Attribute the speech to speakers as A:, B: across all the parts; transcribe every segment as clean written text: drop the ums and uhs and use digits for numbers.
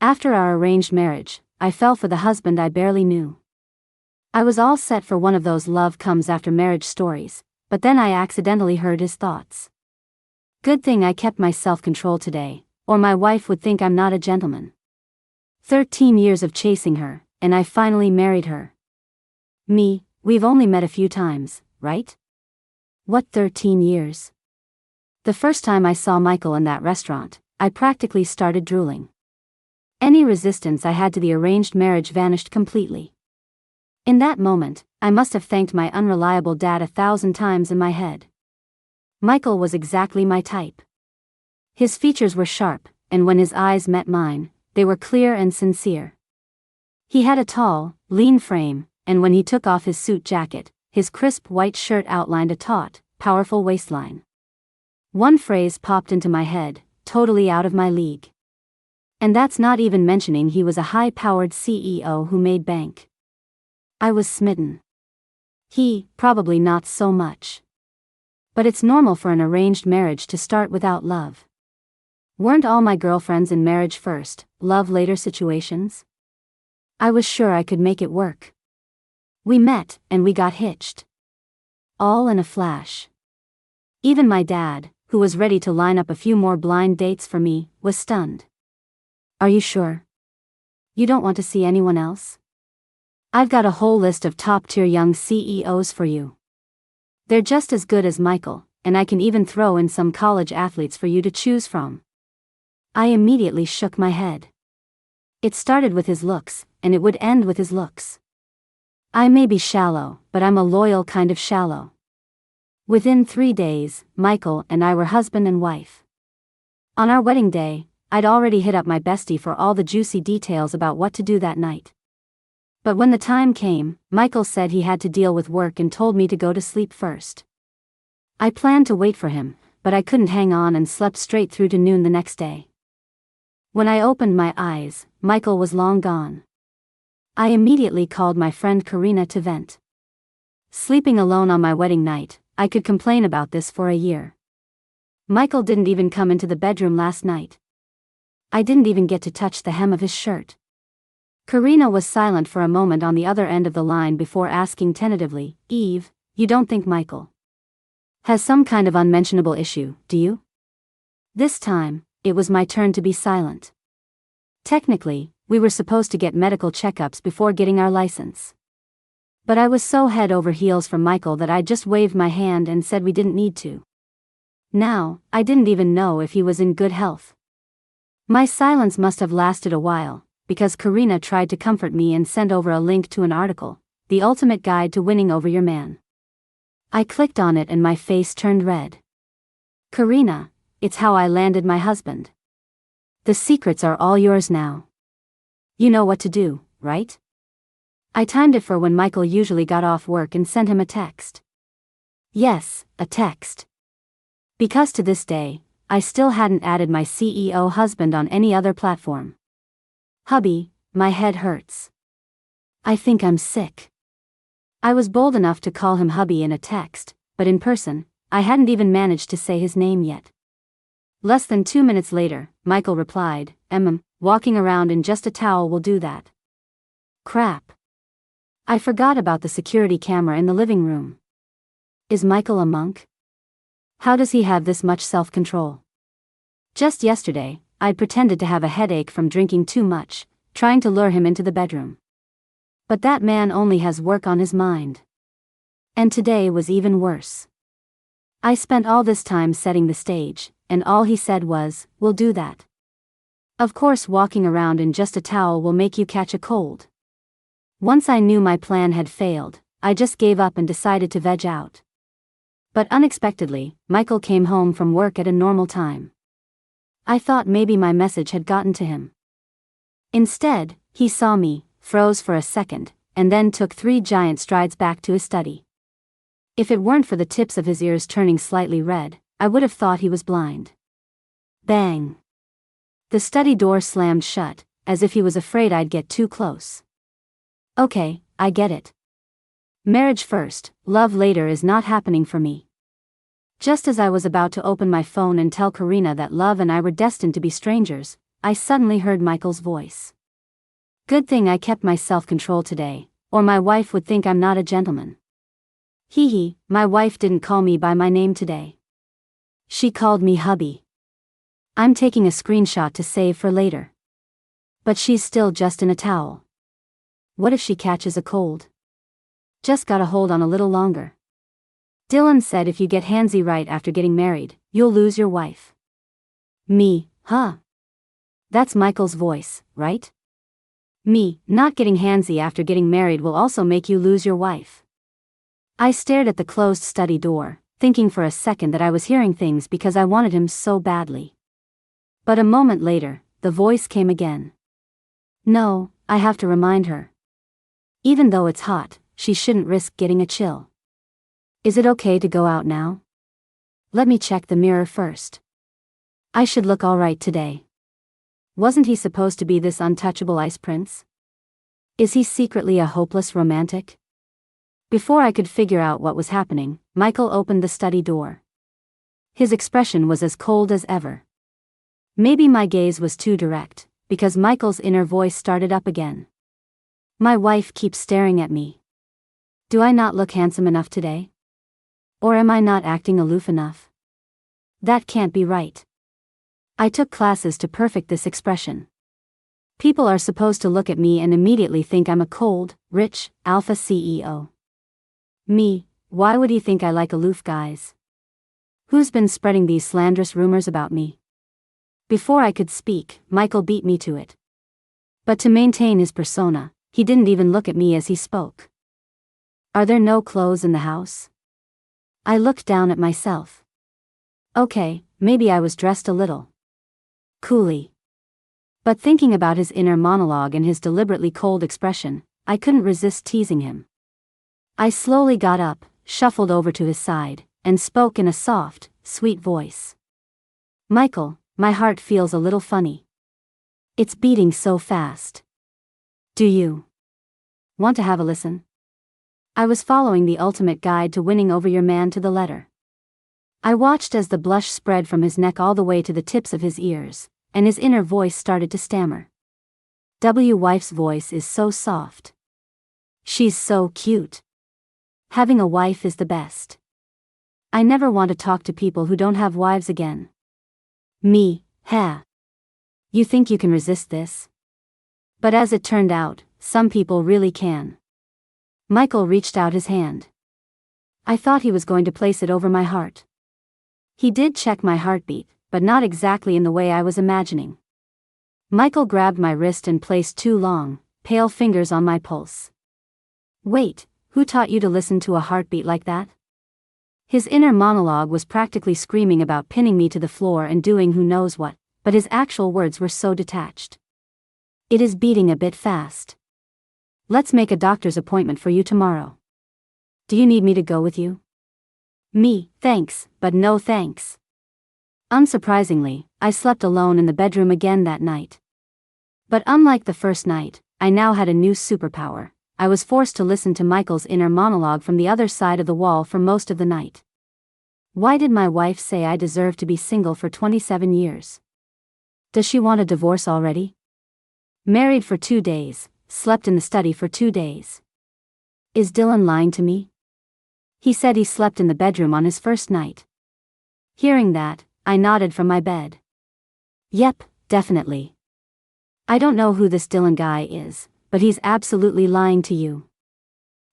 A: After our arranged marriage, I fell for the husband I barely knew. I was all set for one of those love comes after marriage stories, but then I accidentally heard his thoughts. Good thing I kept my self-control today, or my wife would think I'm not a gentleman. 13 years of chasing her, and I finally married her. Me, we've only met a few times, right? What 13 years? The first time I saw Michael in that restaurant, I practically started drooling. Any resistance I had to the arranged marriage vanished completely. In that moment, I must have thanked my unreliable dad 1,000 times in my head. Michael was exactly my type. His features were sharp, and when his eyes met mine, they were clear and sincere. He had a tall, lean frame, and when he took off his suit jacket, his crisp white shirt outlined a taut, powerful waistline. One phrase popped into my head, totally out of my league. And that's not even mentioning he was a high-powered CEO who made bank. I was smitten. He, probably not so much. But it's normal for an arranged marriage to start without love. Weren't all my girlfriends in marriage first, love later situations? I was sure I could make it work. We met, and we got hitched. All in a flash. Even my dad, who was ready to line up a few more blind dates for me, was stunned. Are you sure? You don't want to see anyone else? I've got a whole list of top-tier young CEOs for you. They're just as good as Michael, and I can even throw in some college athletes for you to choose from. I immediately shook my head. It started with his looks, and it would end with his looks. I may be shallow, but I'm a loyal kind of shallow. Within 3 days, Michael and I were husband and wife. On our wedding day, I'd already hit up my bestie for all the juicy details about what to do that night. But when the time came, Michael said he had to deal with work and told me to go to sleep first. I planned to wait for him, but I couldn't hang on and slept straight through to noon the next day. When I opened my eyes, Michael was long gone. I immediately called my friend Karina to vent. Sleeping alone on my wedding night, I could complain about this for a year. Michael didn't even come into the bedroom last night. I didn't even get to touch the hem of his shirt. Karina was silent for a moment on the other end of the line before asking tentatively, Eve, you don't think Michael has some kind of unmentionable issue, do you? This time, it was my turn to be silent. Technically, we were supposed to get medical checkups before getting our license. But I was so head over heels for Michael that I just waved my hand and said we didn't need to. Now, I didn't even know if he was in good health. My silence must have lasted a while, because Karina tried to comfort me and sent over a link to an article, The Ultimate Guide to Winning Over Your Man. I clicked on it and my face turned red. Karina, it's how I landed my husband. The secrets are all yours now. You know what to do, right? I timed it for when Michael usually got off work and sent him a text. Yes, a text. Because to this day, I still hadn't added my CEO husband on any other platform. Hubby, my head hurts. I think I'm sick. I was bold enough to call him hubby in a text, but in person, I hadn't even managed to say his name yet. Less than 2 minutes later, Michael replied, walking around in just a towel will do that. Crap. I forgot about the security camera in the living room. Is Michael a monk? How does he have this much self-control? Just yesterday, I'd pretended to have a headache from drinking too much, trying to lure him into the bedroom. But that man only has work on his mind. And today was even worse. I spent all this time setting the stage, and all he said was, we'll do that. Of course, walking around in just a towel will make you catch a cold. Once I knew my plan had failed, I just gave up and decided to veg out. But unexpectedly, Michael came home from work at a normal time. I thought maybe my message had gotten to him. Instead, he saw me, froze for a second, and then took 3 giant strides back to his study. If it weren't for the tips of his ears turning slightly red, I would have thought he was blind. Bang! The study door slammed shut, as if he was afraid I'd get too close. Okay, I get it. Marriage first, love later is not happening for me. Just as I was about to open my phone and tell Karina that love and I were destined to be strangers, I suddenly heard Michael's voice. Good thing I kept my self-control today, or my wife would think I'm not a gentleman. Hee hee, my wife didn't call me by my name today. She called me hubby. I'm taking a screenshot to save for later. But she's still just in a towel. What if she catches a cold? Just gotta hold on a little longer. Dylan said if you get handsy right after getting married, you'll lose your wife. Me, huh? That's Michael's voice, right? Me, not getting handsy after getting married will also make you lose your wife. I stared at the closed study door, thinking for a second that I was hearing things because I wanted him so badly. But a moment later, the voice came again. No, I have to remind her. Even though it's hot, she shouldn't risk getting a chill. Is it okay to go out now? Let me check the mirror first. I should look alright today. Wasn't he supposed to be this untouchable ice prince? Is he secretly a hopeless romantic? Before I could figure out what was happening, Michael opened the study door. His expression was as cold as ever. Maybe my gaze was too direct, because Michael's inner voice started up again. My wife keeps staring at me. Do I not look handsome enough today? Or am I not acting aloof enough? That can't be right. I took classes to perfect this expression. People are supposed to look at me and immediately think I'm a cold, rich, alpha CEO. Me, why would he think I like aloof guys? Who's been spreading these slanderous rumors about me? Before I could speak, Michael beat me to it. But to maintain his persona, he didn't even look at me as he spoke. Are there no clothes in the house? I looked down at myself. Okay, maybe I was dressed a little coolly. But thinking about his inner monologue and his deliberately cold expression, I couldn't resist teasing him. I slowly got up, shuffled over to his side, and spoke in a soft, sweet voice. Michael, my heart feels a little funny. It's beating so fast. Do you want to have a listen? I was following the ultimate guide to winning over your man to the letter. I watched as the blush spread from his neck all the way to the tips of his ears, and his inner voice started to stammer. Wife's voice is so soft. She's so cute. Having a wife is the best. I never want to talk to people who don't have wives again. Me, ha. You think you can resist this? But as it turned out, some people really can. Michael reached out his hand. I thought he was going to place it over my heart. He did check my heartbeat, but not exactly in the way I was imagining. Michael grabbed my wrist and placed two long, pale fingers on my pulse. Wait, who taught you to listen to a heartbeat like that? His inner monologue was practically screaming about pinning me to the floor and doing who knows what, but his actual words were so detached. It is beating a bit fast. Let's make a doctor's appointment for you tomorrow. Do you need me to go with you? Me, thanks, but no thanks. Unsurprisingly, I slept alone in the bedroom again that night. But unlike the first night, I now had a new superpower. I was forced to listen to Michael's inner monologue from the other side of the wall for most of the night. Why did my wife say I deserve to be single for 27 years? Does she want a divorce already? Married for 2 days, slept in the study for 2 days. Is Dylan lying to me? He said he slept in the bedroom on his first night. Hearing that, I nodded from my bed. Yep, definitely. I don't know who this Dylan guy is, but he's absolutely lying to you.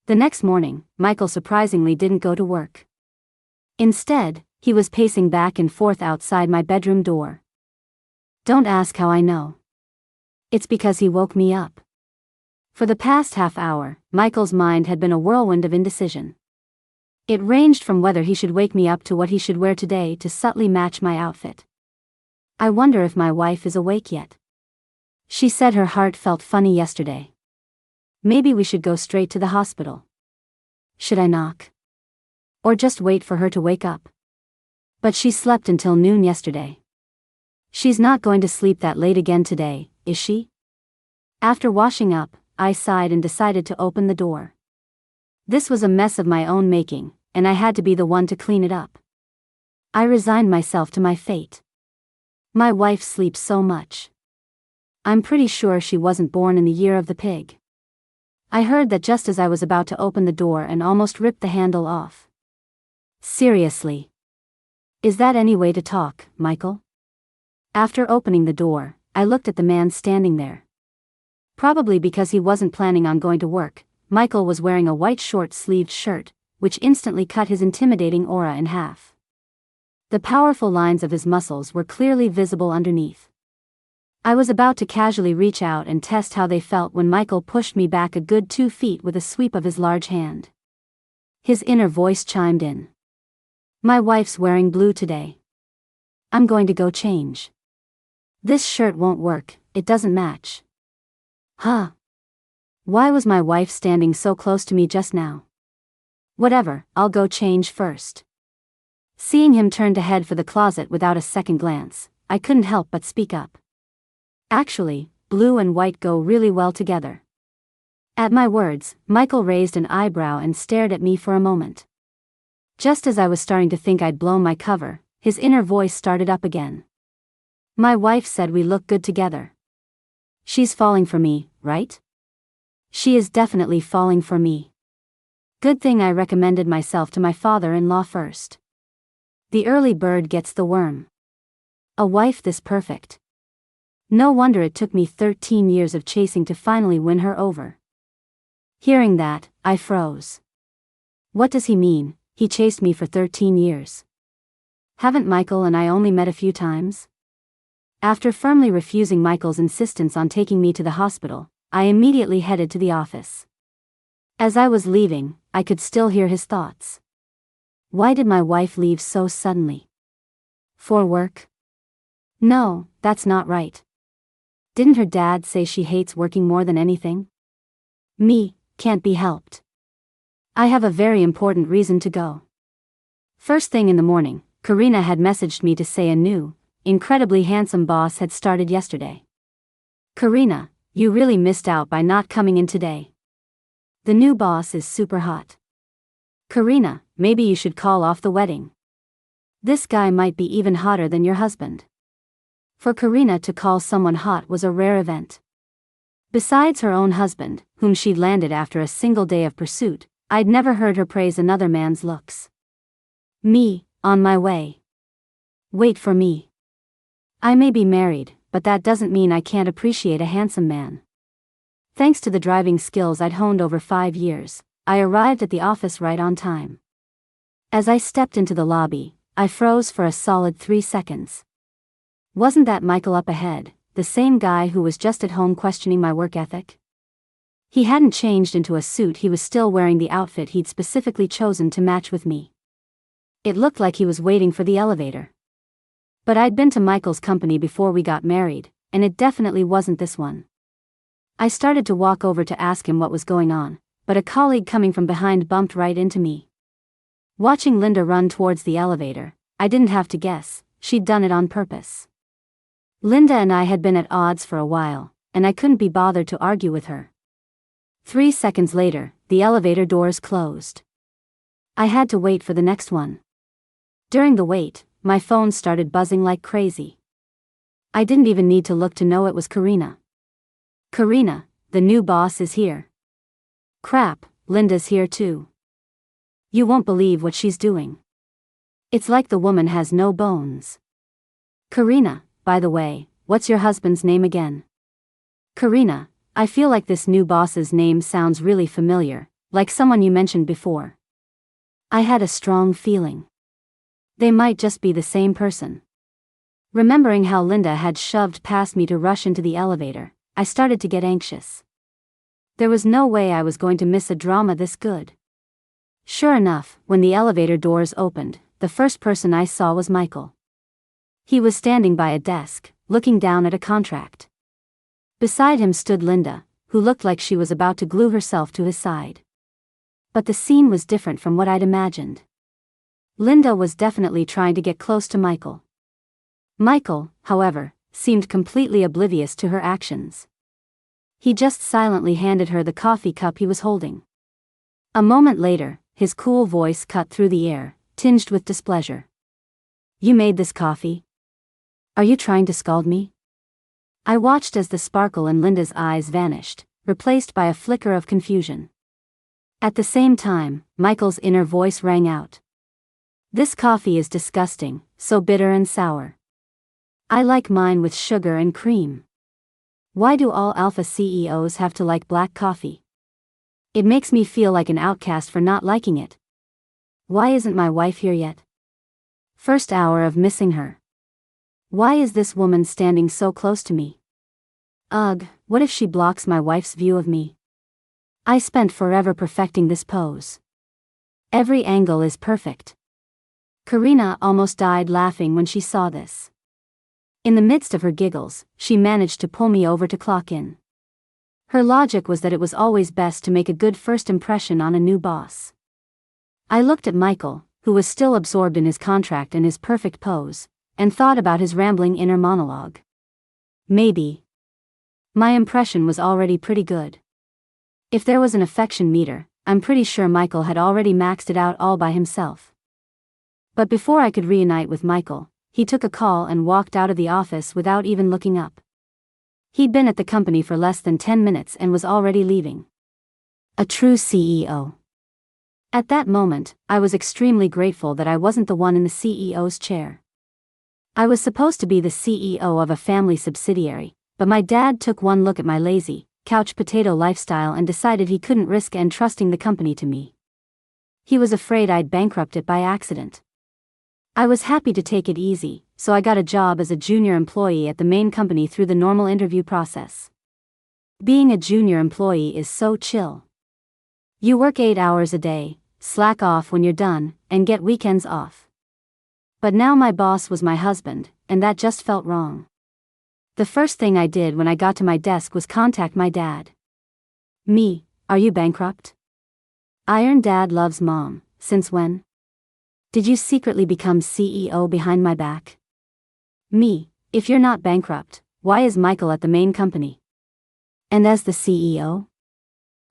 A: The next morning, Michael surprisingly didn't go to work. Instead, he was pacing back and forth outside my bedroom door. Don't ask how I know. It's because he woke me up. For the past half hour, Michael's mind had been a whirlwind of indecision. It ranged from whether he should wake me up to what he should wear today to subtly match my outfit. I wonder if my wife is awake yet. She said her heart felt funny yesterday. Maybe we should go straight to the hospital. Should I knock? Or just wait for her to wake up? But she slept until noon yesterday. She's not going to sleep that late again today, is she? After washing up, I sighed and decided to open the door. This was a mess of my own making, and I had to be the one to clean it up. I resigned myself to my fate. My wife sleeps so much. I'm pretty sure she wasn't born in the year of the pig. I heard that just as I was about to open the door and almost ripped the handle off. Seriously. Is that any way to talk, Michael? After opening the door, I looked at the man standing there. Probably because he wasn't planning on going to work, Michael was wearing a white short-sleeved shirt, which instantly cut his intimidating aura in half. The powerful lines of his muscles were clearly visible underneath. I was about to casually reach out and test how they felt when Michael pushed me back a good 2 feet with a sweep of his large hand. His inner voice chimed in. My wife's wearing blue today. I'm going to go change. This shirt won't work, it doesn't match. Huh? Why was my wife standing so close to me just now? Whatever, I'll go change first. Seeing him turn to head for the closet without a second glance, I couldn't help but speak up. Actually, blue and white go really well together. At my words, Michael raised an eyebrow and stared at me for a moment. Just as I was starting to think I'd blown my cover, his inner voice started up again. My wife said we look good together. She's falling for me, right? She is definitely falling for me. Good thing I recommended myself to my father-in-law first. The early bird gets the worm. A wife this perfect. No wonder it took me 13 years of chasing to finally win her over. Hearing that, I froze. What does he mean, he chased me for 13 years? Haven't Michael and I only met a few times? After firmly refusing Michael's insistence on taking me to the hospital, I immediately headed to the office. As I was leaving, I could still hear his thoughts. Why did my wife leave so suddenly? For work? No, that's not right. Didn't her dad say she hates working more than anything? Me, can't be helped. I have a very important reason to go. First thing in the morning, Karina had messaged me to say a new, incredibly handsome boss had started yesterday. Karina, you really missed out by not coming in today. The new boss is super hot. Karina, maybe you should call off the wedding. This guy might be even hotter than your husband. For Karina to call someone hot was a rare event. Besides her own husband, whom she'd landed after a single day of pursuit, I'd never heard her praise another man's looks. Me, on my way. Wait for me. I may be married, but that doesn't mean I can't appreciate a handsome man. Thanks to the driving skills I'd honed over 5 years, I arrived at the office right on time. As I stepped into the lobby, I froze for a solid 3 seconds. Wasn't that Michael up ahead, the same guy who was just at home questioning my work ethic? He hadn't changed into a suit, he was still wearing the outfit he'd specifically chosen to match with me. It looked like he was waiting for the elevator. But I'd been to Michael's company before we got married, and it definitely wasn't this one. I started to walk over to ask him what was going on, but a colleague coming from behind bumped right into me. Watching Linda run towards the elevator, I didn't have to guess, she'd done it on purpose. Linda and I had been at odds for a while, and I couldn't be bothered to argue with her. 3 seconds later, the elevator doors closed. I had to wait for the next one. During the wait, my phone started buzzing like crazy. I didn't even need to look to know it was Karina. Karina, the new boss is here. Crap, Linda's here too. You won't believe what she's doing. It's like the woman has no bones. Karina, by the way, what's your husband's name again? Karina, I feel like this new boss's name sounds really familiar, like someone you mentioned before. I had a strong feeling. They might just be the same person. Remembering how Linda had shoved past me to rush into the elevator, I started to get anxious. There was no way I was going to miss a drama this good. Sure enough, when the elevator doors opened, the first person I saw was Michael. He was standing by a desk, looking down at a contract. Beside him stood Linda, who looked like she was about to glue herself to his side. But the scene was different from what I'd imagined. Linda was definitely trying to get close to Michael. Michael, however, seemed completely oblivious to her actions. He just silently handed her the coffee cup he was holding. A moment later, his cool voice cut through the air, tinged with displeasure. You made this coffee? Are you trying to scald me? I watched as the sparkle in Linda's eyes vanished, replaced by a flicker of confusion. At the same time, Michael's inner voice rang out. This coffee is disgusting, so bitter and sour. I like mine with sugar and cream. Why do all alpha CEOs have to like black coffee? It makes me feel like an outcast for not liking it. Why isn't my wife here yet? First hour of missing her. Why is this woman standing so close to me? Ugh, what if she blocks my wife's view of me? I spent forever perfecting this pose. Every angle is perfect. Karina almost died laughing when she saw this. In the midst of her giggles, she managed to pull me over to clock in. Her logic was that it was always best to make a good first impression on a new boss. I looked at Michael, who was still absorbed in his contract and his perfect pose, and thought about his rambling inner monologue. Maybe. My impression was already pretty good. If there was an affection meter, I'm pretty sure Michael had already maxed it out all by himself. But before I could reunite with Michael, he took a call and walked out of the office without even looking up. He'd been at the company for less than 10 minutes and was already leaving. A true CEO. At that moment, I was extremely grateful that I wasn't the one in the CEO's chair. I was supposed to be the CEO of a family subsidiary, but my dad took one look at my lazy, couch potato lifestyle and decided he couldn't risk entrusting the company to me. He was afraid I'd bankrupt it by accident. I was happy to take it easy, so I got a job as a junior employee at the main company through the normal interview process. Being a junior employee is so chill. You work 8 hours a day, slack off when you're done, and get weekends off. But now my boss was my husband, and that just felt wrong. The first thing I did when I got to my desk was contact my dad. Me, are you bankrupt? Iron Dad loves Mom, since when? Did you secretly become CEO behind my back? Me, if you're not bankrupt, why is Michael at the main company? And as the CEO?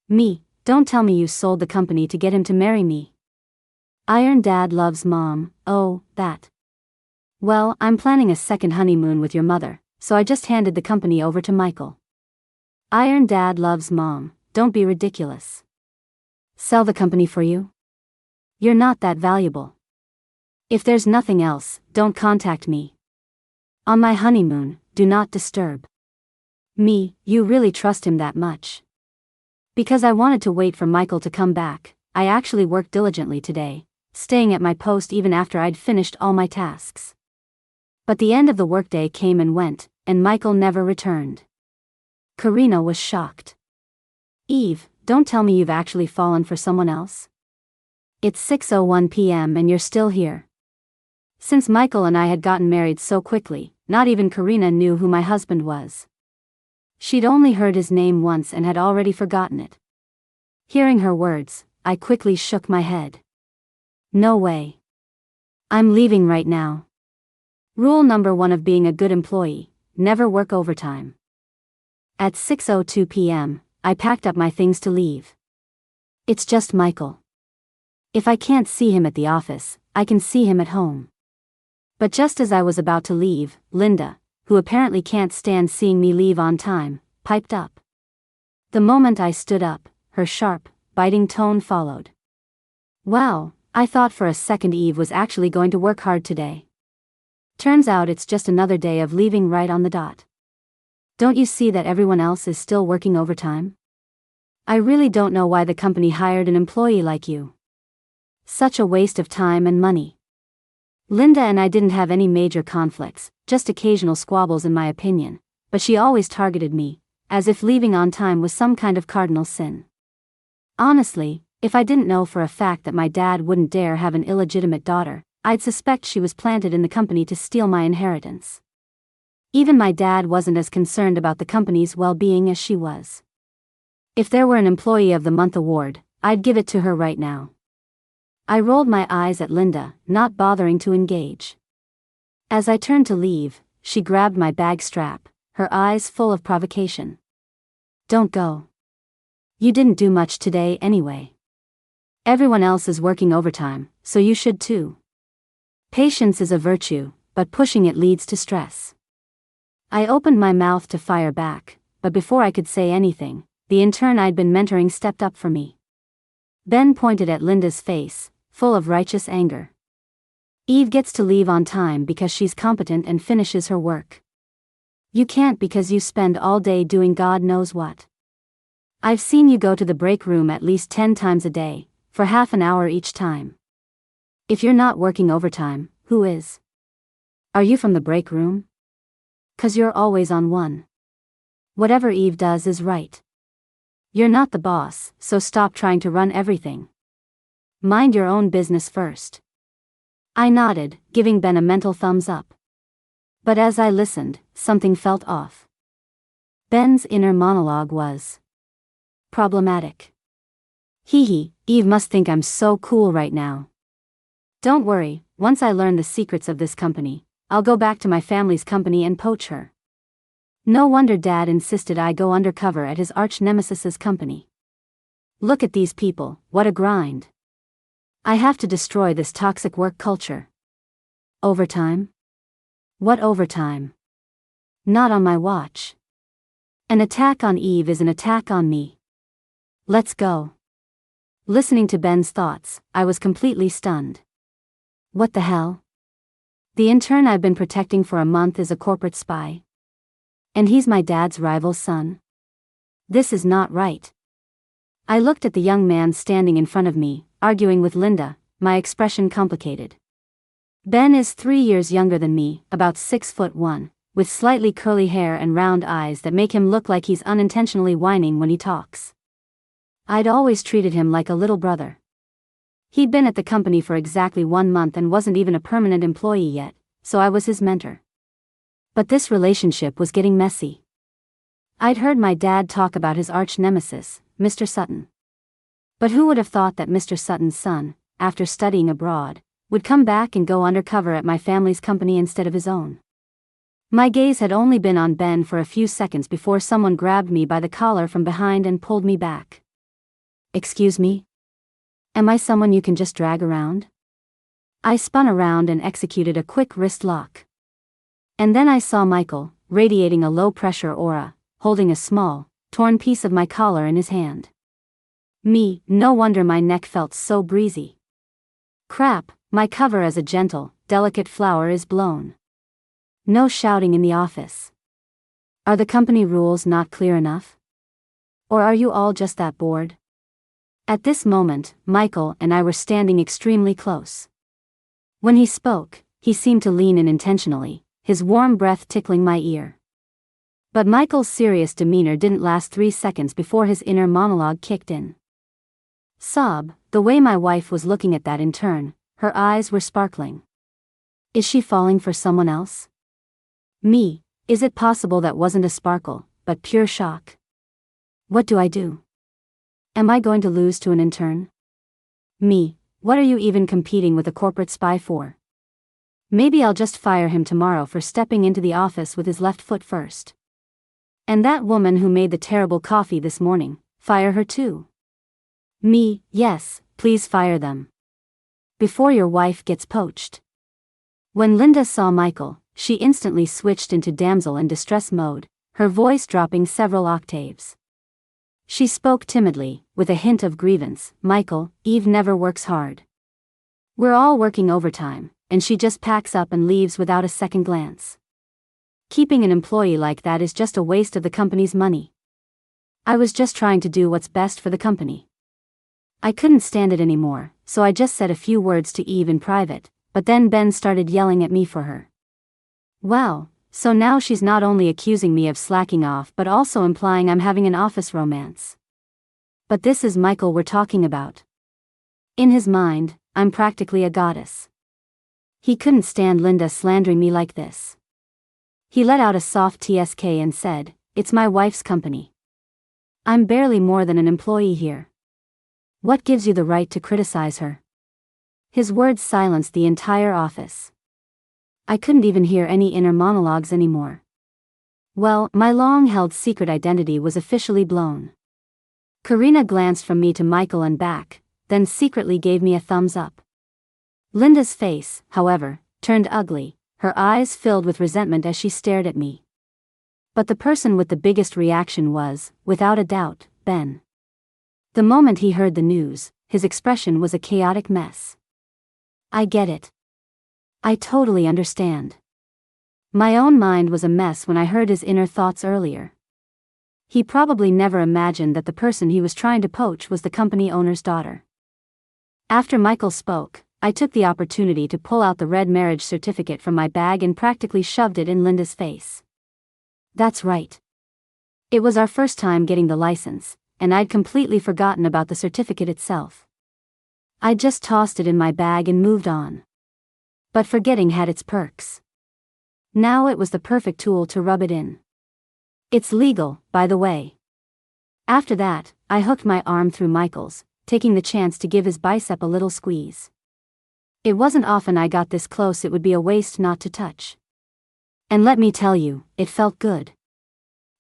A: Me, don't tell me you sold the company to get him to marry me. Iron Dad loves Mom, oh, that. Well, I'm planning a second honeymoon with your mother, so I just handed the company over to Michael. Iron Dad loves Mom, don't be ridiculous. Sell the company for you? You're not that valuable. If there's nothing else, don't contact me. On my honeymoon, do not disturb. Me, you really trust him that much? Because I wanted to wait for Michael to come back, I actually worked diligently today, staying at my post even after I'd finished all my tasks. But the end of the workday came and went, and Michael never returned. Karina was shocked. Eve, don't tell me you've actually fallen for someone else? It's 6:01 p.m. and you're still here. Since Michael and I had gotten married so quickly, not even Karina knew who my husband was. She'd only heard his name once and had already forgotten it. Hearing her words, I quickly shook my head. No way. I'm leaving right now. Rule number 1 of being a good employee, never work overtime. At 6:02 p.m., I packed up my things to leave. It's just Michael. If I can't see him at the office, I can see him at home. But just as I was about to leave, Linda, who apparently can't stand seeing me leave on time, piped up. The moment I stood up, her sharp, biting tone followed. Wow, I thought for a second Eve was actually going to work hard today. Turns out it's just another day of leaving right on the dot. Don't you see that everyone else is still working overtime? I really don't know why the company hired an employee like you. Such a waste of time and money. Linda and I didn't have any major conflicts, just occasional squabbles in my opinion, but she always targeted me, as if leaving on time was some kind of cardinal sin. Honestly, if I didn't know for a fact that my dad wouldn't dare have an illegitimate daughter, I'd suspect she was planted in the company to steal my inheritance. Even my dad wasn't as concerned about the company's well-being as she was. If there were an Employee of the Month award, I'd give it to her right now. I rolled my eyes at Linda, not bothering to engage. As I turned to leave, she grabbed my bag strap, her eyes full of provocation. Don't go. You didn't do much today anyway. Everyone else is working overtime, so you should too. Patience is a virtue, but pushing it leads to stress. I opened my mouth to fire back, but before I could say anything, the intern I'd been mentoring stepped up for me. Ben pointed at Linda's face, full of righteous anger. Eve gets to leave on time because she's competent and finishes her work. You can't because you spend all day doing God knows what. I've seen you go to the break room at least 10 times a day, for half an hour each time. If you're not working overtime, who is? Are you from the break room? 'Cause you're always on one. Whatever Eve does is right. You're not the boss, so stop trying to run everything. Mind your own business first. I nodded, giving Ben a mental thumbs up. But as I listened, something felt off. Ben's inner monologue was problematic. Hee, Eve must think I'm so cool right now. Don't worry, once I learn the secrets of this company, I'll go back to my family's company and poach her. No wonder Dad insisted I go undercover at his arch-nemesis's company. Look at these people, what a grind. I have to destroy this toxic work culture. Overtime? What overtime? Not on my watch. An attack on Eve is an attack on me. Let's go. Listening to Ben's thoughts, I was completely stunned. What the hell? The intern I've been protecting for a month is a corporate spy. And he's my dad's rival's son. This is not right. I looked at the young man standing in front of me, arguing with Linda, my expression complicated. Ben is 3 years younger than me, about 6'1", with slightly curly hair and round eyes that make him look like he's unintentionally whining when he talks. I'd always treated him like a little brother. He'd been at the company for exactly 1 month and wasn't even a permanent employee yet, so I was his mentor. But this relationship was getting messy. I'd heard my dad talk about his arch-nemesis, Mr. Sutton. But who would have thought that Mr. Sutton's son, after studying abroad, would come back and go undercover at my family's company instead of his own? My gaze had only been on Ben for a few seconds before someone grabbed me by the collar from behind and pulled me back. Excuse me? Am I someone you can just drag around? I spun around and executed a quick wrist lock. And then I saw Michael, radiating a low-pressure aura, holding a small, torn piece of my collar in his hand. No wonder my neck felt so breezy. Crap, my cover as a gentle, delicate flower is blown. No shouting in the office. Are the company rules not clear enough? Or are you all just that bored? At this moment, Michael and I were standing extremely close. When he spoke, he seemed to lean in intentionally, his warm breath tickling my ear. But Michael's serious demeanor didn't last 3 seconds before his inner monologue kicked in. Sob, the way my wife was looking at that intern, her eyes were sparkling. Is she falling for someone else? Is it possible that wasn't a sparkle, but pure shock? What do I do? Am I going to lose to an intern? What are you even competing with a corporate spy for? Maybe I'll just fire him tomorrow for stepping into the office with his left foot first. And that woman who made the terrible coffee this morning, fire her too. Yes, please fire them. Before your wife gets poached. When Linda saw Michael, she instantly switched into damsel in distress mode, her voice dropping several octaves. She spoke timidly, with a hint of grievance. Michael, Eve never works hard. We're all working overtime, and she just packs up and leaves without a second glance. Keeping an employee like that is just a waste of the company's money. I was just trying to do what's best for the company. I couldn't stand it anymore, so I just said a few words to Eve in private, but then Ben started yelling at me for her. Well, so now she's not only accusing me of slacking off but also implying I'm having an office romance. But this is Michael we're talking about. In his mind, I'm practically a goddess. He couldn't stand Linda slandering me like this. He let out a soft tsk and said, "It's my wife's company. I'm barely more than an employee here. What gives you the right to criticize her?" His words silenced the entire office. I couldn't even hear any inner monologues anymore. Well, my long-held secret identity was officially blown. Karina glanced from me to Michael and back, then secretly gave me a thumbs up. Linda's face, however, turned ugly, her eyes filled with resentment as she stared at me. But the person with the biggest reaction was, without a doubt, Ben. The moment he heard the news, his expression was a chaotic mess. I get it. I totally understand. My own mind was a mess when I heard his inner thoughts earlier. He probably never imagined that the person he was trying to poach was the company owner's daughter. After Michael spoke, I took the opportunity to pull out the red marriage certificate from my bag and practically shoved it in Linda's face. That's right. It was our first time getting the license, and I'd completely forgotten about the certificate itself. I just tossed it in my bag and moved on. But forgetting had its perks. Now it was the perfect tool to rub it in. It's legal, by the way. After that, I hooked my arm through Michael's, taking the chance to give his bicep a little squeeze. It wasn't often I got this close, it would be a waste not to touch. And let me tell you, it felt good.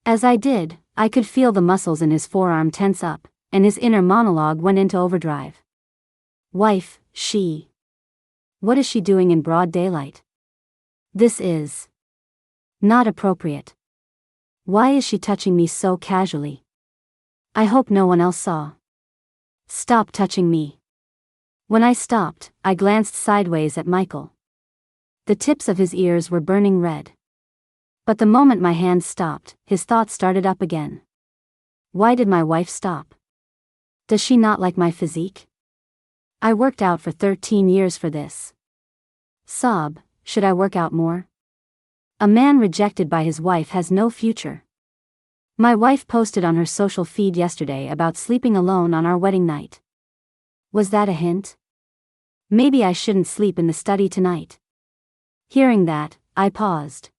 A: As I did, I could feel the muscles in his forearm tense up, and his inner monologue went into overdrive. Wife, she. What is she doing in broad daylight? This is not appropriate. Why is she touching me so casually? I hope no one else saw. Stop touching me. When I stopped, I glanced sideways at Michael. The tips of his ears were burning red. But the moment my hands stopped, his thoughts started up again. Why did my wife stop? Does she not like my physique? I worked out for 13 years for this. Sob, should I work out more? A man rejected by his wife has no future. My wife posted on her social feed yesterday about sleeping alone on our wedding night. Was that a hint? Maybe I shouldn't sleep in the study tonight. Hearing that, I paused.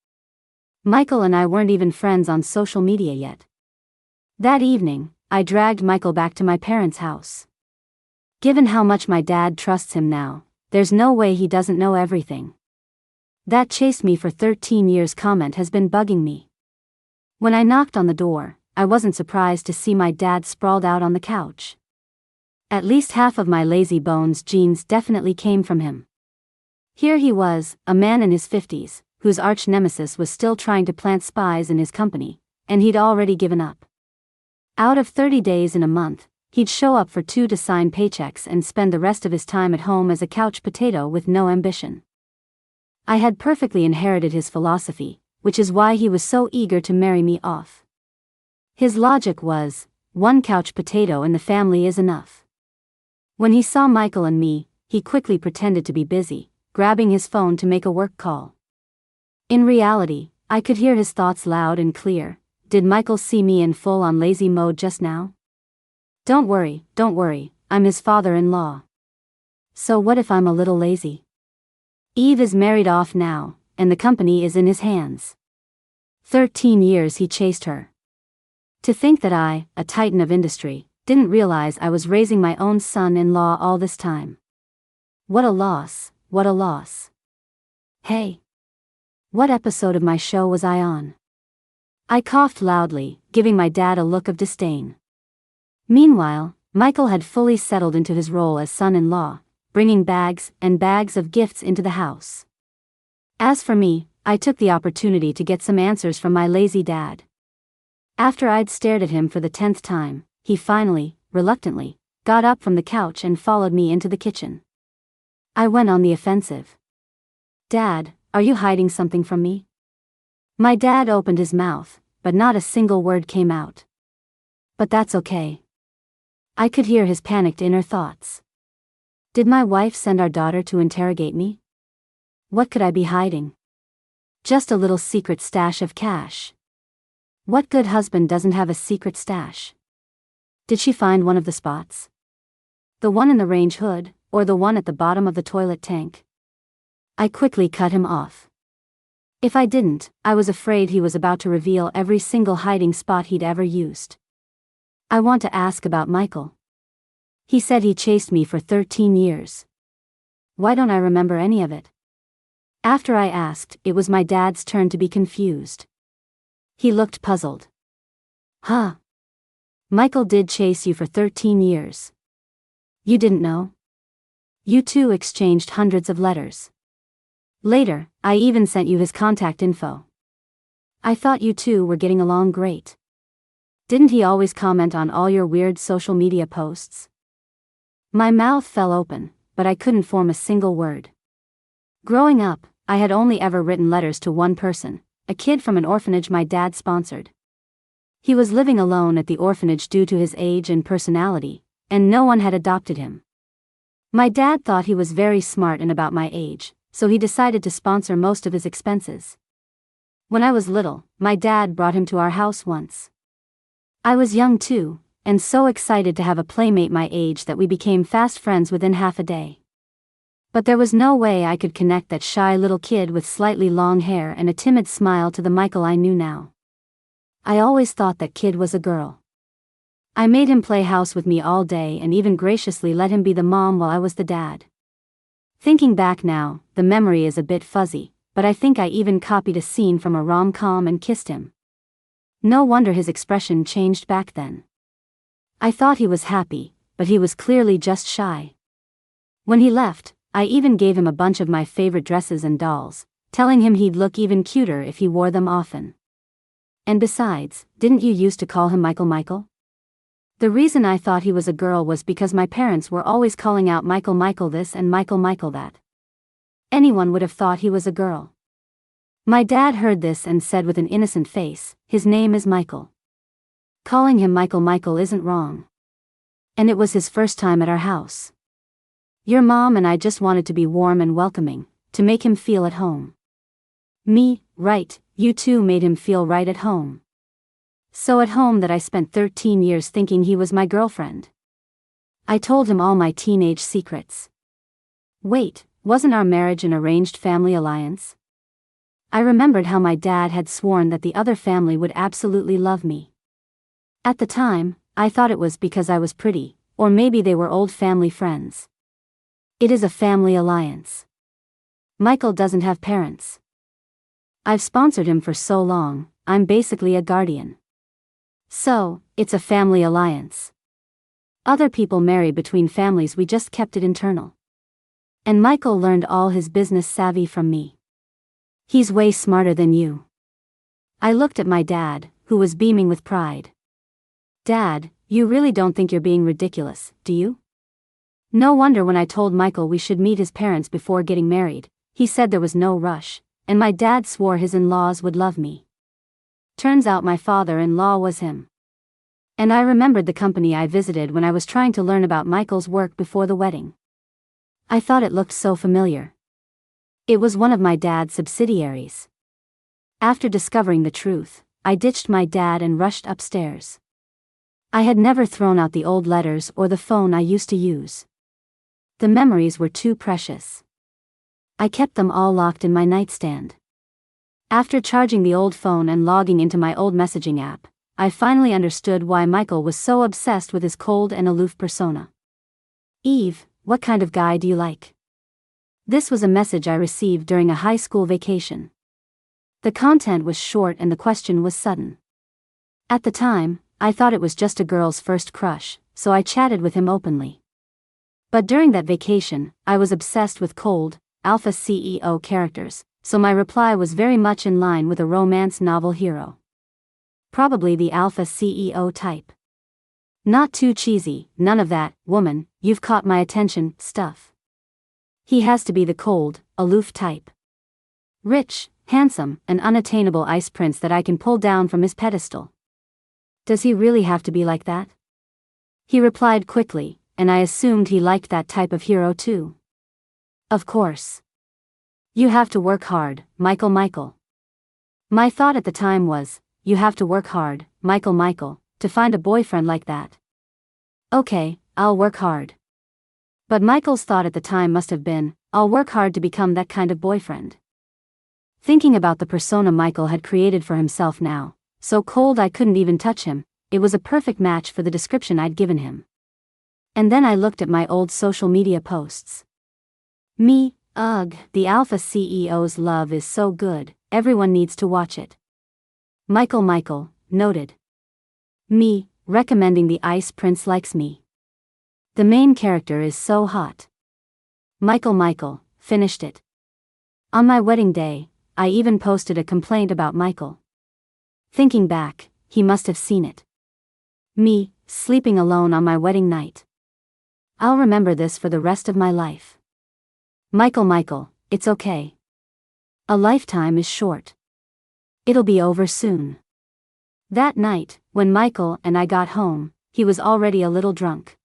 A: Michael and I weren't even friends on social media yet. That evening, I dragged Michael back to my parents' house. Given how much my dad trusts him now, there's no way he doesn't know everything. That chased me for 13 years comment has been bugging me. When I knocked on the door, I wasn't surprised to see my dad sprawled out on the couch. At least half of my lazy bones genes definitely came from him. Here he was, a man in his 50s, whose arch nemesis was still trying to plant spies in his company, and he'd already given up. Out of 30 days in a month, he'd show up for 2 to sign paychecks and spend the rest of his time at home as a couch potato with no ambition. I had perfectly inherited his philosophy, which is why he was so eager to marry me off. His logic was, one couch potato in the family is enough. When he saw Michael and me, he quickly pretended to be busy, grabbing his phone to make a work call. In reality, I could hear his thoughts loud and clear. Did Michael see me in full-on lazy mode just now? Don't worry, I'm his father-in-law. So what if I'm a little lazy? Eve is married off now, and the company is in his hands. 13 years he chased her. To think that I, a titan of industry, didn't realize I was raising my own son-in-law all this time. What a loss, what a loss. Hey. What episode of my show was I on? I coughed loudly, giving my dad a look of disdain. Meanwhile, Michael had fully settled into his role as son-in-law, bringing bags and bags of gifts into the house. As for me, I took the opportunity to get some answers from my lazy dad. After I'd stared at him for the 10th time, he finally, reluctantly, got up from the couch and followed me into the kitchen. I went on the offensive. Dad, are you hiding something from me? My dad opened his mouth, but not a single word came out. But that's okay. I could hear his panicked inner thoughts. Did my wife send our daughter to interrogate me? What could I be hiding? Just a little secret stash of cash. What good husband doesn't have a secret stash? Did she find one of the spots? The one in the range hood, or the one at the bottom of the toilet tank? I quickly cut him off. If I didn't, I was afraid he was about to reveal every single hiding spot he'd ever used. I want to ask about Michael. He said he chased me for 13 years. Why don't I remember any of it? After I asked, it was my dad's turn to be confused. He looked puzzled. Huh. Michael did chase you for 13 years. You didn't know? You two exchanged hundreds of letters. Later, I even sent you his contact info. I thought you two were getting along great. Didn't he always comment on all your weird social media posts? My mouth fell open, but I couldn't form a single word. Growing up, I had only ever written letters to one person, a kid from an orphanage my dad sponsored. He was living alone at the orphanage due to his age and personality, and no one had adopted him. My dad thought he was very smart and about my age, so he decided to sponsor most of his expenses. When I was little, my dad brought him to our house once. I was young too, and so excited to have a playmate my age that we became fast friends within half a day. But there was no way I could connect that shy little kid with slightly long hair and a timid smile to the Michael I knew now. I always thought that kid was a girl. I made him play house with me all day and even graciously let him be the mom while I was the dad. Thinking back now, the memory is a bit fuzzy, but I think I even copied a scene from a rom-com and kissed him. No wonder his expression changed back then. I thought he was happy, but he was clearly just shy. When he left, I even gave him a bunch of my favorite dresses and dolls, telling him he'd look even cuter if he wore them often. And besides, didn't you used to call him Michael Michael? The reason I thought he was a girl was because my parents were always calling out Michael Michael this and Michael Michael that. Anyone would have thought he was a girl. My dad heard this and said with an innocent face, "His name is Michael. Calling him Michael Michael isn't wrong." And it was his first time at our house. Your mom and I just wanted to be warm and welcoming, to make him feel at home. Me, right, you two made him feel right at home. So at home that I spent 13 years thinking he was my girlfriend. I told him all my teenage secrets. Wait, wasn't our marriage an arranged family alliance? I remembered how my dad had sworn that the other family would absolutely love me. At the time, I thought it was because I was pretty, or maybe they were old family friends. It is a family alliance. Michael doesn't have parents. I've sponsored him for so long, I'm basically a guardian. So, it's a family alliance. Other people marry between families, we just kept it internal. And Michael learned all his business savvy from me. He's way smarter than you. I looked at my dad, who was beaming with pride. Dad, you really don't think you're being ridiculous, do you? No wonder when I told Michael we should meet his parents before getting married, he said there was no rush, and my dad swore his in-laws would love me. Turns out my father-in-law was him. And I remembered the company I visited when I was trying to learn about Michael's work before the wedding. I thought it looked so familiar. It was one of my dad's subsidiaries. After discovering the truth, I ditched my dad and rushed upstairs. I had never thrown out the old letters or the phone I used to use. The memories were too precious. I kept them all locked in my nightstand. After charging the old phone and logging into my old messaging app, I finally understood why Michael was so obsessed with his cold and aloof persona. Eve, what kind of guy do you like? This was a message I received during a high school vacation. The content was short and the question was sudden. At the time, I thought it was just a girl's first crush, so I chatted with him openly. But during that vacation, I was obsessed with cold, alpha CEO characters, so my reply was very much in line with a romance novel hero. Probably the alpha CEO type. Not too cheesy, none of that, woman, you've caught my attention, stuff. He has to be the cold, aloof type. Rich, handsome, and unattainable ice prince that I can pull down from his pedestal. Does he really have to be like that? He replied quickly, and I assumed he liked that type of hero too. Of course. You have to work hard, Michael Michael. My thought at the time was, you have to work hard, Michael Michael, to find a boyfriend like that. Okay, I'll work hard. But Michael's thought at the time must have been, I'll work hard to become that kind of boyfriend. Thinking about the persona Michael had created for himself now, so cold I couldn't even touch him, it was a perfect match for the description I'd given him. And then I looked at my old social media posts. Me, ugh, the alpha CEO's love is so good, everyone needs to watch it. Michael Michael, noted. Me, recommending the Ice Prince likes me. The main character is so hot. Michael Michael, finished it. On my wedding day, I even posted a complaint about Michael. Thinking back, he must have seen it. Me, sleeping alone on my wedding night. I'll remember this for the rest of my life. Michael, it's okay. A lifetime is short. It'll be over soon. That night, when Michael and I got home, he was already a little drunk.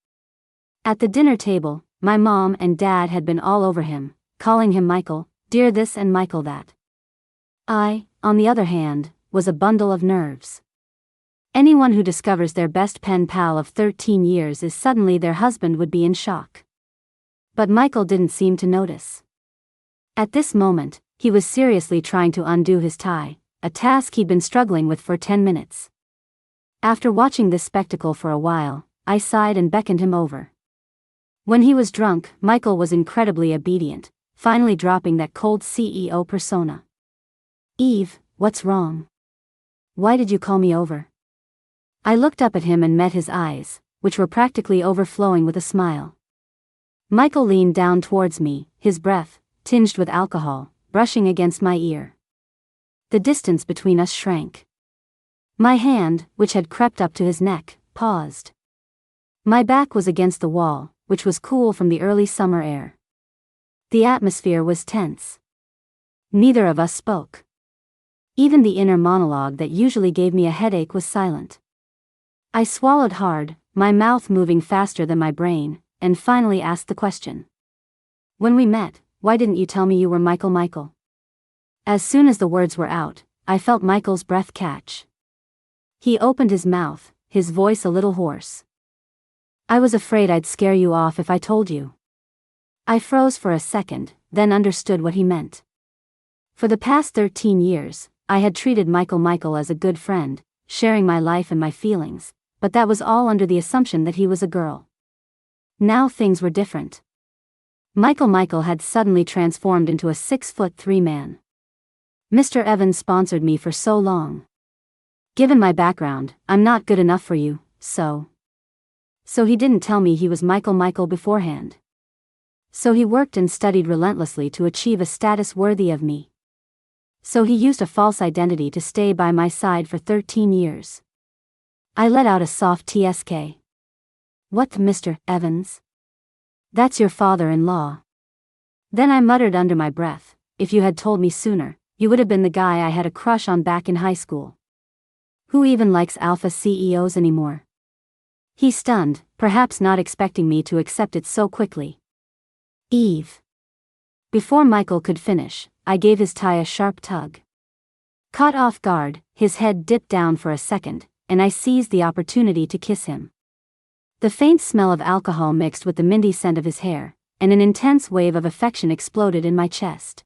A: At the dinner table, my mom and dad had been all over him, calling him Michael, dear this and Michael that. I, on the other hand, was a bundle of nerves. Anyone who discovers their best pen pal of 13 years is suddenly their husband would be in shock. But Michael didn't seem to notice. At this moment, he was seriously trying to undo his tie, a task he'd been struggling with for 10 minutes. After watching this spectacle for a while, I sighed and beckoned him over. When he was drunk, Michael was incredibly obedient, finally dropping that cold CEO persona. Eve, what's wrong? Why did you call me over? I looked up at him and met his eyes, which were practically overflowing with a smile. Michael leaned down towards me, his breath, tinged with alcohol, brushing against my ear. The distance between us shrank. My hand, which had crept up to his neck, paused. My back was against the wall, which was cool from the early summer air. The atmosphere was tense. Neither of us spoke. Even the inner monologue that usually gave me a headache was silent. I swallowed hard, my mouth moving faster than my brain, and finally asked the question. When we met, why didn't you tell me you were Michael? As soon as the words were out, I felt Michael's breath catch. He opened his mouth, his voice a little hoarse. I was afraid I'd scare you off if I told you. I froze for a second, then understood what he meant. For the past 13 years, I had treated Michael as a good friend, sharing my life and my feelings, but that was all under the assumption that he was a girl. Now things were different. Michael had suddenly transformed into a 6'3" man. Mr. Evans sponsored me for so long. Given my background, I'm not good enough for you, so he didn't tell me he was Michael beforehand. So he worked and studied relentlessly to achieve a status worthy of me. So he used a false identity to stay by my side for 13 years. I let out a soft TSK. What, Mr. Evans? That's your father-in-law. Then I muttered under my breath, if you had told me sooner, you would have been the guy I had a crush on back in high school. Who even likes alpha CEOs anymore? He stunned, perhaps not expecting me to accept it so quickly. Eve. Before Michael could finish, I gave his tie a sharp tug. Caught off guard, his head dipped down for a second, and I seized the opportunity to kiss him. The faint smell of alcohol mixed with the minty scent of his hair, and an intense wave of affection exploded in my chest.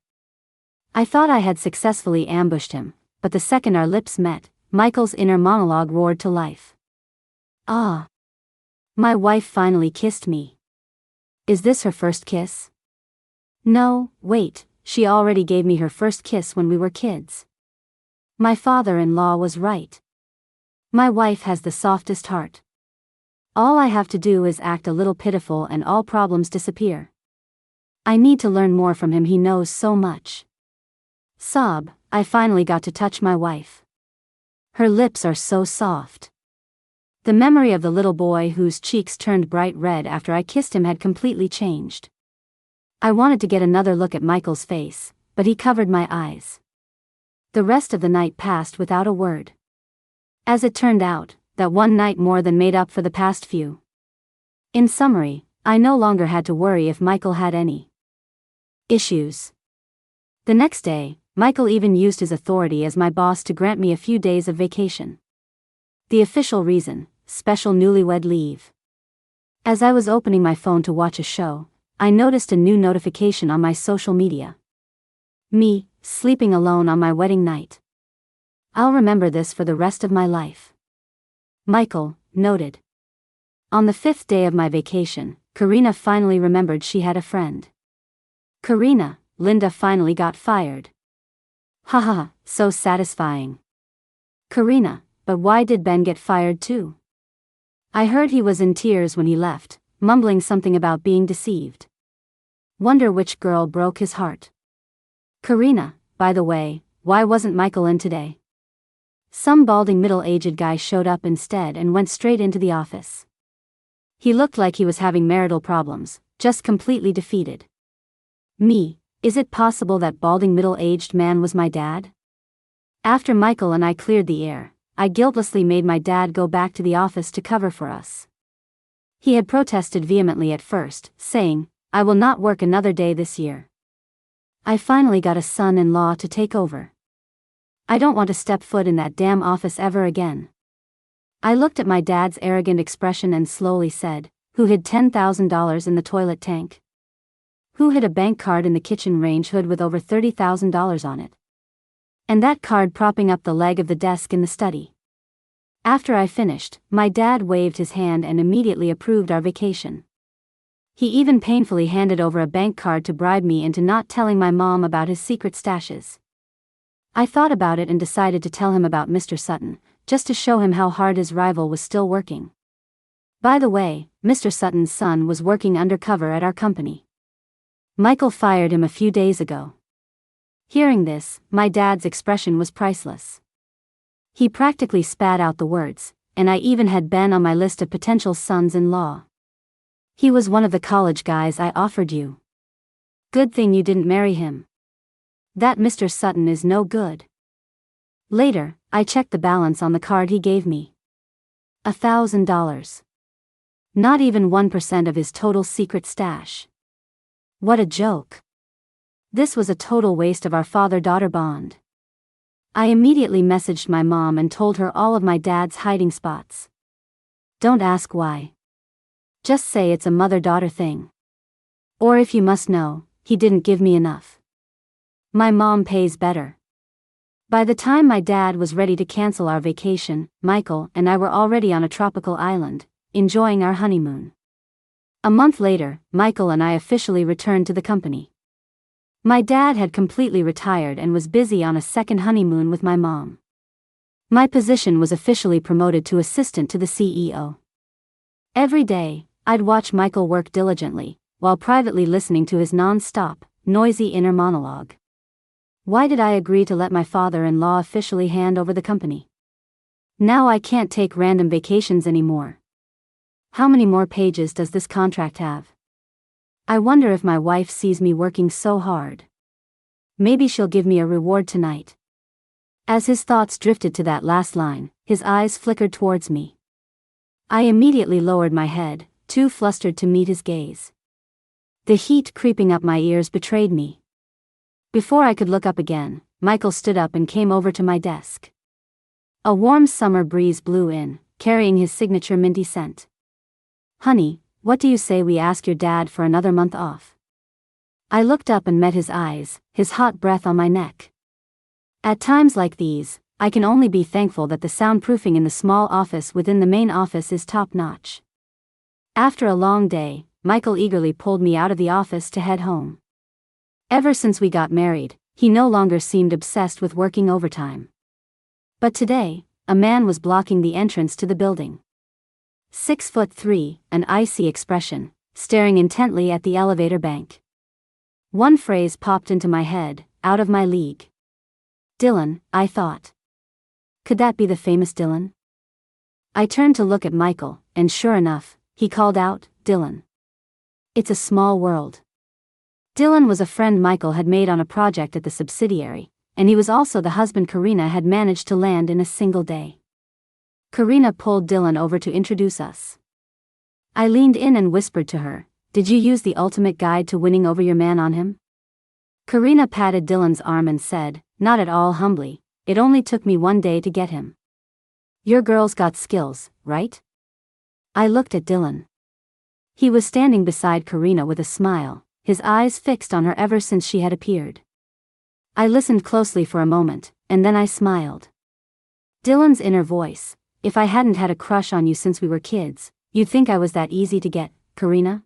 A: I thought I had successfully ambushed him, but the second our lips met, Michael's inner monologue roared to life. Ah! My wife finally kissed me. Is this her first kiss? No, wait, she already gave me her first kiss when we were kids. My father-in-law was right. My wife has the softest heart. All I have to do is act a little pitiful and all problems disappear. I need to learn more from him, he knows so much. Sob, I finally got to touch my wife. Her lips are so soft. The memory of the little boy whose cheeks turned bright red after I kissed him had completely changed. I wanted to get another look at Michael's face, but he covered my eyes. The rest of the night passed without a word. As it turned out, that one night more than made up for the past few. In summary, I no longer had to worry if Michael had any issues. The next day, Michael even used his authority as my boss to grant me a few days of vacation. The official reason, special newlywed leave. As I was opening my phone to watch a show, I noticed a new notification on my social media. Me, sleeping alone on my wedding night. I'll remember this for the rest of my life. Michael, noted. On the 5th day of my vacation, Karina finally remembered she had a friend. Karina, Linda finally got fired. Haha, so satisfying. Karina, but why did Ben get fired too? I heard he was in tears when he left, mumbling something about being deceived. Wonder which girl broke his heart. Karina, by the way, why wasn't Michael in today? some balding middle-aged guy showed up instead and went straight into the office. He looked like he was having marital problems, just completely defeated. Me, is it possible that balding middle-aged man was my dad? After Michael and I cleared the air, I guiltlessly made my dad go back to the office to cover for us. He had protested vehemently at first, saying, "I will not work another day this year." I finally got a son-in-law to take over. I don't want to step foot in that damn office ever again. I looked at my dad's arrogant expression and slowly said, "Who hid $10,000 in the toilet tank? Who hid a bank card in the kitchen range hood with over $30,000 on it? And that card propping up the leg of the desk in the study?" After I finished, my dad waved his hand and immediately approved our vacation. He even painfully handed over a bank card to bribe me into not telling my mom about his secret stashes. I thought about it and decided to tell him about Mr. Sutton, just to show him how hard his rival was still working. By the way, Mr. Sutton's son was working undercover at our company. Michael fired him a few days ago. Hearing this, my dad's expression was priceless. He practically spat out the words, "And I even had Ben on my list of potential sons-in-law. He was one of the college guys I offered you. Good thing you didn't marry him. That Mr. Sutton is no good." Later, I checked the balance on the card he gave me. $1,000. Not even 1% of his total secret stash. What a joke. This was a total waste of our father-daughter bond. I immediately messaged my mom and told her all of my dad's hiding spots. Don't ask why. Just say it's a mother-daughter thing. Or if you must know, he didn't give me enough. My mom pays better. By the time my dad was ready to cancel our vacation, Michael and I were already on a tropical island, enjoying our honeymoon. A month later, Michael and I officially returned to the company. My dad had completely retired and was busy on a second honeymoon with my mom. My position was officially promoted to assistant to the CEO. Every day, I'd watch Michael work diligently, while privately listening to his non-stop, noisy inner monologue. Why did I agree to let my father-in-law officially hand over the company? Now I can't take random vacations anymore. How many more pages does this contract have? I wonder if my wife sees me working so hard. Maybe she'll give me a reward tonight. As his thoughts drifted to that last line, his eyes flickered towards me. I immediately lowered my head, too flustered to meet his gaze. The heat creeping up my ears betrayed me. Before I could look up again, Michael stood up and came over to my desk. A warm summer breeze blew in, carrying his signature minty scent. "Honey, what do you say we ask your dad for another month off?" I looked up and met his eyes, his hot breath on my neck. At times like these, I can only be thankful that the soundproofing in the small office within the main office is top-notch. After a long day, Michael eagerly pulled me out of the office to head home. Ever since we got married, he no longer seemed obsessed with working overtime. But today, a man was blocking the entrance to the building. 6'3", an icy expression, staring intently at the elevator bank. One phrase popped into my head, "Out of my league." Dylan, I thought. Could that be the famous Dylan? I turned to look at Michael, and sure enough, he called out, "Dylan. It's a small world." Dylan was a friend Michael had made on a project at the subsidiary, and he was also the husband Karina had managed to land in a single day. Karina pulled Dylan over to introduce us. I leaned in and whispered to her, "Did you use the ultimate guide to winning over your man on him?" Karina patted Dylan's arm and said, not at all humbly, "It only took me 1 day to get him." "Your girl's got skills, right?" I looked at Dylan. He was standing beside Karina with a smile, his eyes fixed on her ever since she had appeared. I listened closely for a moment, and then I smiled. Dylan's inner voice, "If I hadn't had a crush on you since we were kids, you'd think I was that easy to get, Karina?"